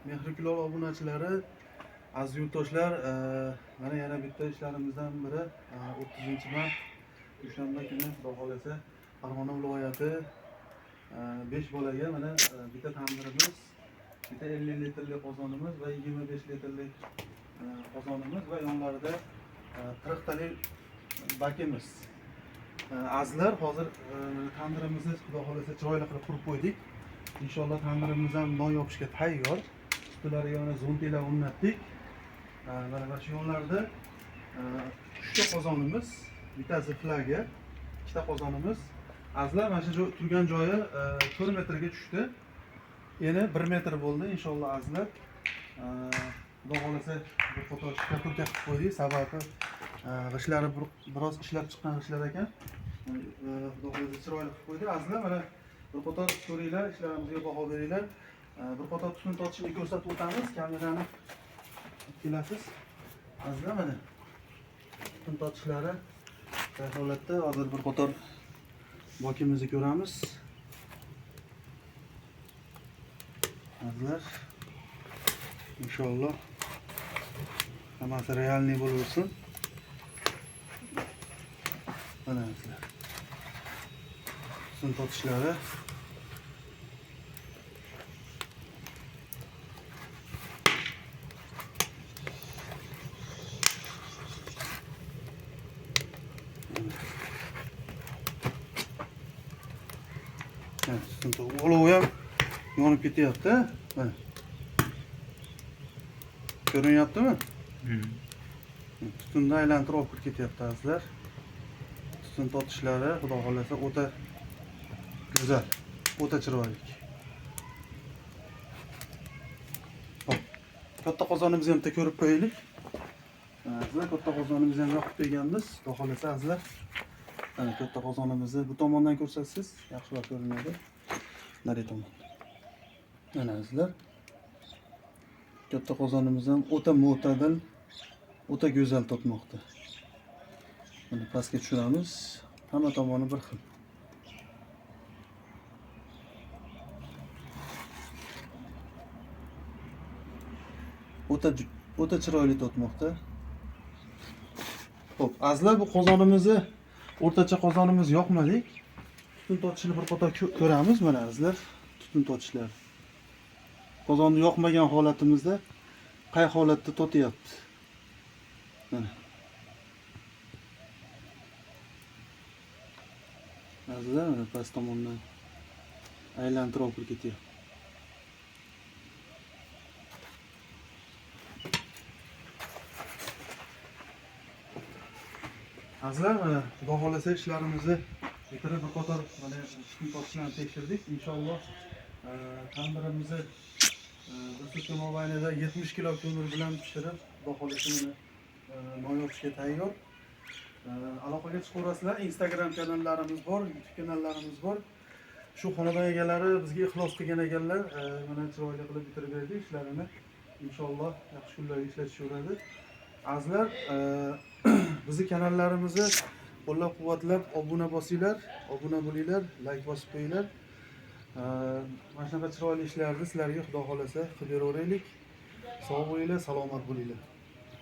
Mehri Kulol obunachilari, aziz yurtdoshlar, mana yana bitta ishlarimizdan biri 30-mart dushanba kuni Xudo xolasa Farg'ona viloyati 5 bolaga mana bitta tandirimiz, bitta 50 litrli qozonimiz va 25 litrli qozonimiz va yonlarida 40 talik bakimiz. Azizlar, hozir tandirimizni Xudo xolasa chiroyli qilib qurib qo'ydik. İnşallah tandirimiz ham non yopishga tayyor. Ustilariga mana zontilar o'rnatdik. Mana shu yonlarda 3 ta qozonimiz, bittasi flaga, 2 ta qozonimiz. Azizlar, mana shu turgan joyi 4 metrga tushdi. Yana 1 metr bo'ldi inshaalloh azizlar. Xudo xolasa bir qator shkafurka qilib qo'ydik. Sababi g'ishlari biroz ishlab chiqqan g'ishlar ekan. Xudo xolasa chiroyli qilib qo'ydik. Azizlar, mana bir qator ko'ringlar, ishlarimizga baho beringlar. Bir qator tutun tortishni ko'rsatib o'tamiz. Kamerani kelasiz. Azizlar, mana tutun tortishlari tayyor holatda. Hozir bir qator bokimizni ko'ramiz. Azizlar, inshaalloh hammasi realniy bo'lsin. Mana azizlar, tutun tortishlari olovi ham yonib ketyapti. Mana ko'rinyaptimi? Tutunni aylantirib olib ketyapti azizlar. Tutun tortishlari xudo xolasa o'ta go'zal, o'ta chiroyli. Hop, katta qozonimizni ham bitta ko'rib qo'yaylik. Azizlar, katta qozonimizni ham yoqib qo'yganmiz. Xudo xolasa azizlar, mana katta qozonimizni bu tomondan ko'rsatsangiz yaxshiroq ko'rinadi. Nari tomon. Mana azizlar, katta qozonimiz ham o'ta mo'tadil, o'ta go'zal tortmoqda. Mana pastga tushiramiz. Hamma tomoni bir xil. O'ta chiroyli tortmoqda. Xo'p, azizlar, bu qozonimizni o'rtacha qozonimiz yoqmadik. Tutun tortishini bir qator ko'ramiz. Mana azizlar, tutun tortishlar. Qozonni yoqmagan holatimizda qay holatda tortyapti. Mana. Azizlar, mana past tomondan aylantirib olib ketyapti. Azizlar, mana Xudo xolasa ishlarimizni bitirib bir qator mana tutun tortishlarni tekshirdik. Inshaalloh tandirimizni bir sutka mobaynida 70 kilo ko'mir bilan pishirib, Xudo xolasa mana non yopishga tayyor. Aloqaga chiqaverasizlar. Instagram kanallarimiz bor, YouTube kanallarimiz bor. Shu xonadon egalari bizga ixlos qilgan ekanlar, mana chiroyli qilib bitirib berdik ishlarini. Inshaalloh yaxshi kunlarga ishlatishaveradi. Azizlar, bizni kanallarimizni qo'llab-quvvatlab obuna bosinglar, obuna bo'linglar, like bosib qo'yinglar. Mana shunaqa chiroyli ishlarni sizlarga Xudo xolasa qilib beraveraylik. Sog' bo'linglar, salomat bo'linglar.